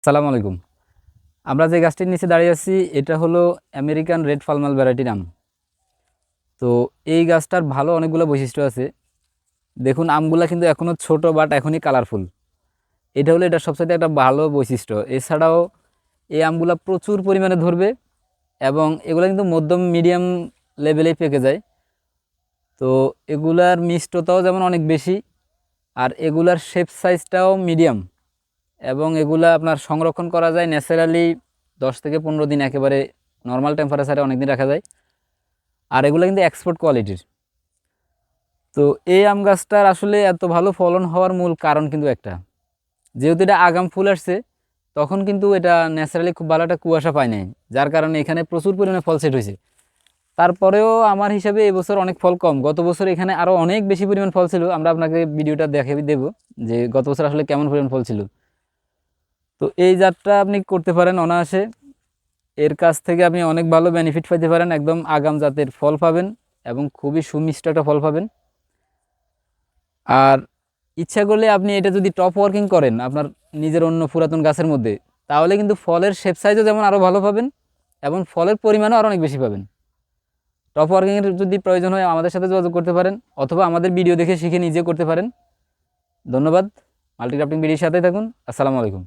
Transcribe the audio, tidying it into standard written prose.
সালাম আলাইকুম। আমরা যে গাছটির নিচে দাঁড়িয়ে আছি এটা হলো আমেরিকান রেড পালমাল ভ্যারাইটির আম। তো এই গাছটার ভালো অনেকগুলো বৈশিষ্ট্য আছে। দেখুন আমগুলা কিন্তু এখনো ছোট বাট এখনই কালারফুল। এটা হলো এটা সবচেয়ে একটা ভালো বৈশিষ্ট্য। এছাড়াও এই আমগুলা প্রচুর পরিমাণে ধরবে এবং এগুলা কিন্তু মধ্যম মিডিয়াম লেভেলেই পেকে যায়। তো এগুলার মিষ্টতাও যেমন অনেক বেশি, আর এগুলার শেপ সাইজটাও মিডিয়াম, এবং এগুলা আপনার সংরক্ষণ করা যায় ন্যাচারালি 10 থেকে 15 দিন, একেবারে নর্মাল টেম্পারেচারে অনেক দিন রাখা যায়। আর এগুলো কিন্তু এক্সপোর্ট কোয়ালিটির। তো এই আম গাছটার আসলে এত ভালো ফলন হওয়ার মূল কারণ কিন্তু একটা, যেহেতু এটা আগাম ফুল আসছে, তখন কিন্তু এটা ন্যাচারালি খুব ভালো একটা কুয়াশা পায় নাই, যার কারণে এখানে প্রচুর পরিমাণে ফল সেট হয়েছে। তারপরেও আমার হিসাবে এবছর অনেক ফল কম। গত বছর এখানে আরো অনেক বেশি পরিমাণ ফল ছিল, আমরা আপনাকে ভিডিওটা দেখে দেবো যে গত বছর আসলে কেমন পরিমাণ ফল ছিল। তো এই জাতটা আপনি করতে পারেন অনায়াসে। এর কাছ থেকে আপনি অনেক ভালো বেনিফিট পাইতে পারেন, একদম আগাম জাতের ফল পাবেন এবং খুবই সুমিষ্ট একটা ফল পাবেন। আর ইচ্ছা করলে আপনি এটা যদি টপ ওয়ার্কিং করেন আপনার নিজের অন্য পুরাতন গাছের মধ্যে, তাহলে কিন্তু ফলের শেপ সাইজও যেমন আরও ভালো পাবেন এবং ফলের পরিমাণও আরও অনেক বেশি পাবেন। টপ ওয়ার্কিংয়ের যদি প্রয়োজন হয় আমাদের সাথে যোগাযোগ করতে পারেন, অথবা আমাদের ভিডিও দেখে শিখে নিজে করতে পারেন। ধন্যবাদ। মাল্টিক্রাফটিং ভিডিওর সাথে থাকুন। আসসালামু আলাইকুম।